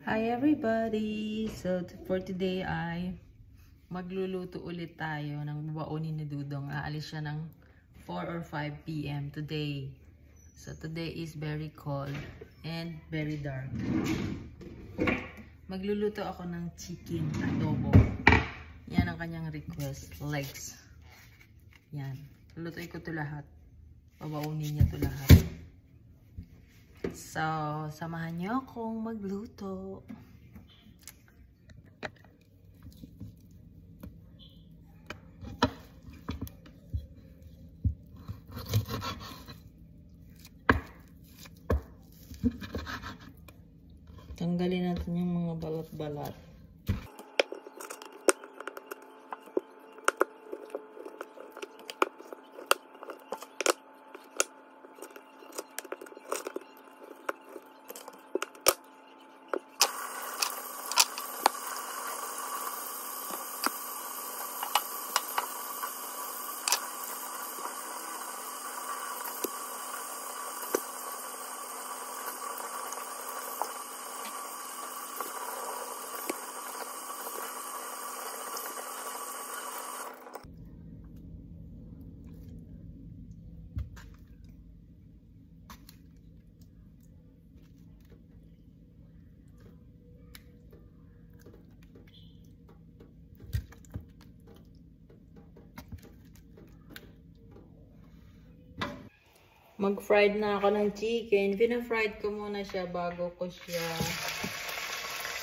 Hi everybody! So for today ay magluluto ulit tayo ng babaonin ni Dudong. Aalis siya ng 4 or 5 p.m. today. So today is very cold and very dark. Magluluto ako ng chicken adobo. Yan ang kanyang request. Legs. Yan. Lulutuin ko ito lahat. Babaonin niya ito lahat. So, samahan niyo akong magluto. Tanggalin natin yung mga balat-balat. Mag-fried na ako ng chicken. Pina-fried ko muna siya bago ko siya.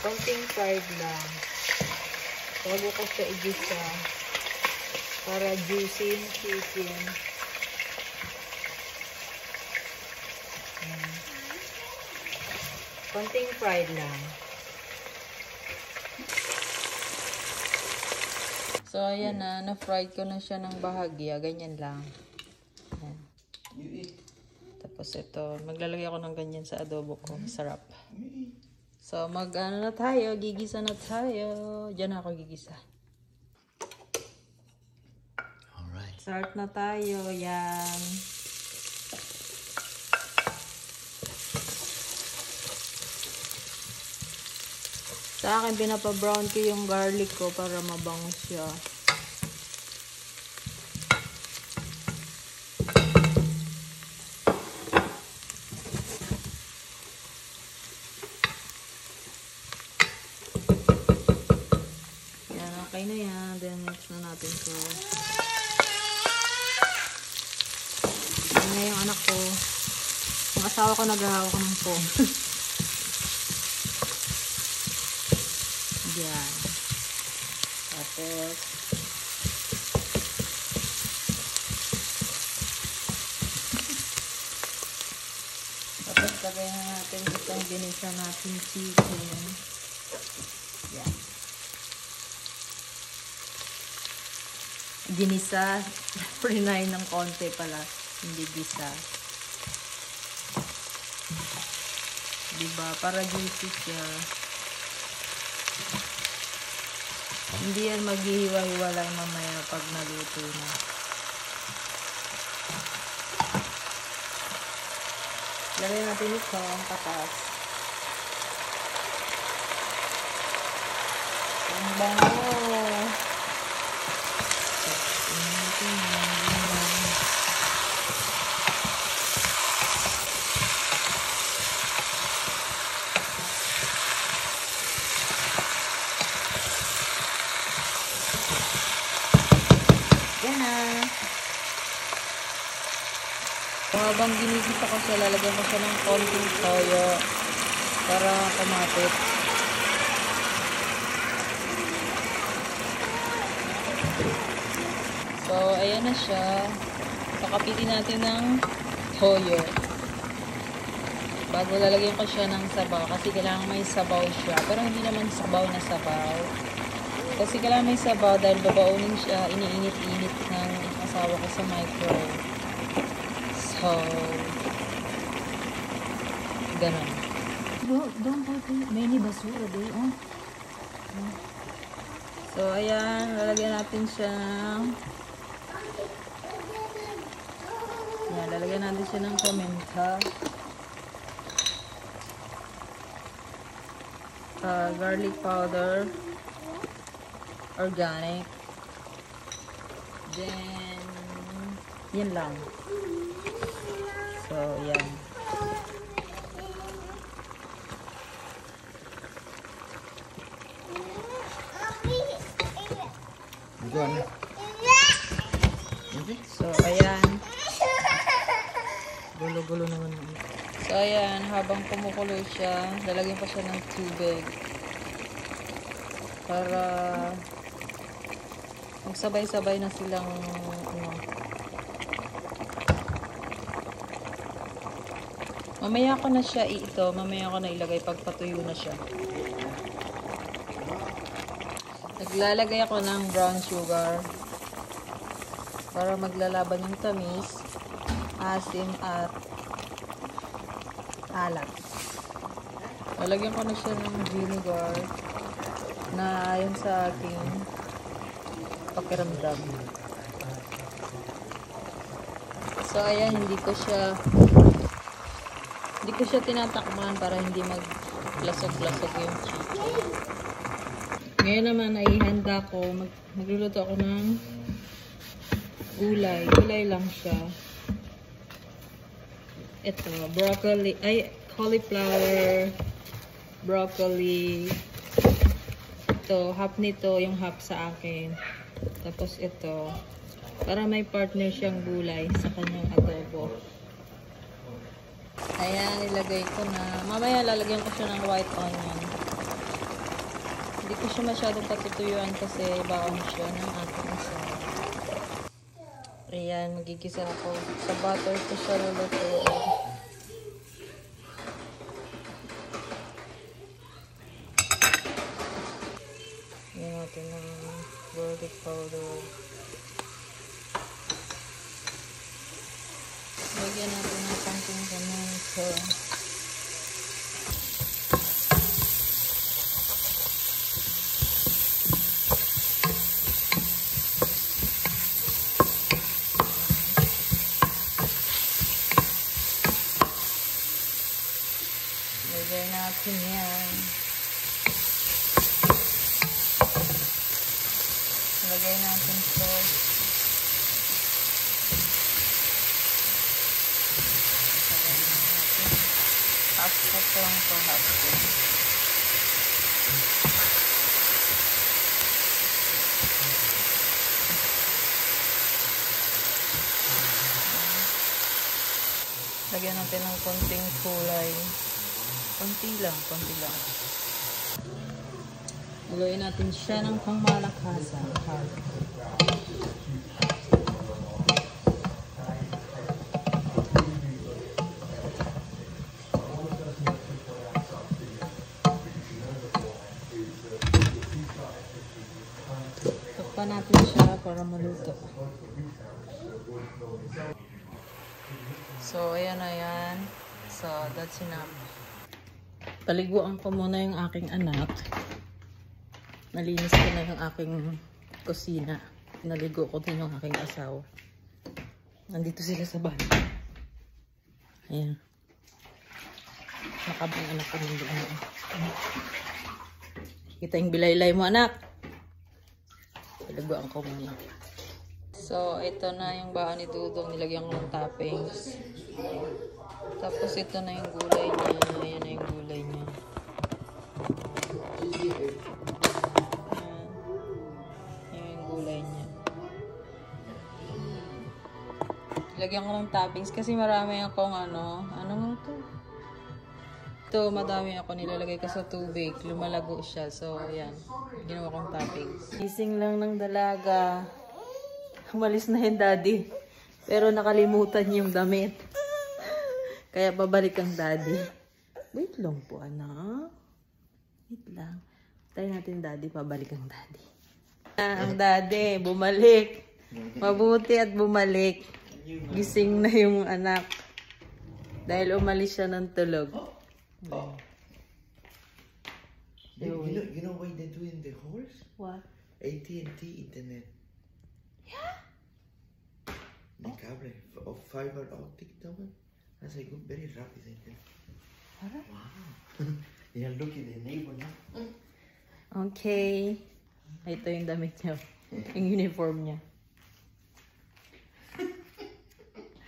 Konting fried lang. Bago ko siya igisa. Para juicy yung chicken. Konting fried lang. So, ayan na. Na-fried ko na siya ng bahagya. Ganyan lang. Ayan. Tapos ito, maglalagay ako ng ganyan sa adobo ko. Sarap. So, mag-ano na tayo. Gigisa na tayo. Diyan ako gigisa. Alright. Start na tayo. Yan. Sa akin, pinapa-brown ko yung garlic ko para mabango siya. Okay na yan. Then, mix na natin ito. Yan na yung anak ko. Yung asawa ko naghahawak ng phone. Yan. Tapos, lagay na natin itong ginisa natin chicken. Yan. Ginisa, prinay ng konti pala, hindi gisa. Diba? Para juicy siya. Hindi yan maghihiwa-hiwalay mamaya pag naluto na. Lagay natin ito ang katas. Ang bango! Yan na. Habang ginigisa ko siya, lalagyan ko siya ng konting toyo para kumapit. So, ayan na siya. Pakapitin natin ng toyo. Bago lalagyan ko siya ng sabaw. Kasi kailangan may sabaw siya. Pero hindi naman sabaw na sabaw. Kasi kailangan may sabaw dahil babaonin siya. Iniinit-init ng asawa ko sa microwave. So, ganun. Don't put many basura day, oh. So, ayan. Lalagyan natin siya ng yan, lalagyan natin siya ng paminta. garlic powder, organic. Then, yan lang. So, yan. So, ayan. Gulo-gulo naman. So, ayan. Habang kumukulo siya, lalagyan pa siya ng tubig. Para magsabay-sabay na silang mamaya ko na siya mamaya ko na ilagay pag patuyo na siya. Naglalagay ako ng brown sugar para maglalaban yung tamis, asim at alat. Lalagyan ko na siya ng vinegar na ayon sa aking pakiramdam. So ayan, hindi ko siya tinatakman para hindi maglasog-lasog yung chicken. Ngayon naman ay handa ko, magluluto ako ng gulay. Gulay lang siya. Ito, broccoli, cauliflower, broccoli. Ito, half nito, yung half sa akin. Tapos ito, para may partner siyang gulay sa kanyang adobo. Ayan, ilagay ko na. Mamaya lalagyan ko siya ng white onion. Hindi ko siya masyadong patutuyuan kasi baon siya ng ating isa. Ayan, magigisa ako. Sa butter ko siya lulutuin. Ayan natin ng garlic powder. Lagyan natin ng konting tomato. Lagyan natin yan. Lagyan natin sauce. Half cook lang ito, half cook. Lagyan natin ng konting kulay. Konti lang, konti lang. Lagyan natin siya ng pangmalakasan. Takpan natin siya para maluto. So, ayan na yan. So, that's enough. Paliguan ko muna yung aking anak. Nalinis ko na yung aking kusina. Naligo ko din yung aking asawa. Nandito sila sa bahay. Ayan. Nakabang anak ko nandiyan. Kita yung bilaylay mo, anak. Paliguan ko muna. So, ito na yung baon ni Dudong. Nilagyan ko ng toppings. Tapos, ito na yung gulay niya. Ayan na yung gulay niya. Ayan. Ayan yung gulay niya. Lagyan ko ng toppings kasi marami akong ano nga ito? Ito, madami ako nilalagay ko sa tubig. Lumalago siya. So, ayan. Ginawa kong toppings. Gising lang ng dalaga. Umalis na yung daddy. Pero nakalimutan yung damit. Kaya babalik ang daddy. Wait lang po, anak. Wait lang. Tayo natin daddy, pabalik ang daddy. Ang daddy, bumalik. Mabuti at bumalik. Gising na yung anak. Dahil umalis siya ng tulog. You know why they're doing the horse? What? AT&T internet. Yeah? The cable of fiber optic tower. That's a good, very rapid internet. Wow. They are looking at the neighbor now. Okay. Ito yung damit niya. Yung uniform niya.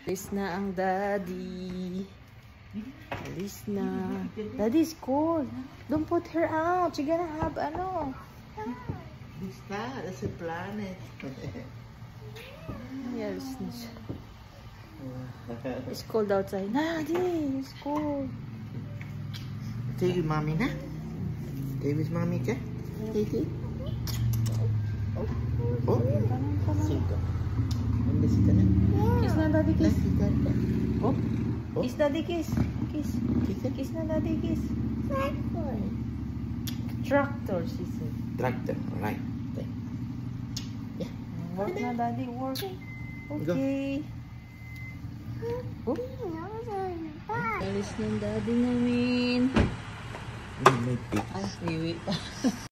Alis na ang daddy. Alis na. Daddy's cold. Don't put her out. She gonna have ano. This star, that's a planet. Yes. It's cold outside. Daddy, it's cold. Stay with mommy na? Stay with mommy ka? Stay. Oh, sige. Nandasi ka na? Kiss na, daddy, kiss. Nandasi ka na? Oh. Oh. Kiss, daddy, kiss. Kiss. Kiss na, daddy, kiss. Tractor, she said. Tractor, right. Yeah. Work na, daddy, work. Okay. Oh. Alis ng daddy namin. May pig. Ay, wiwi.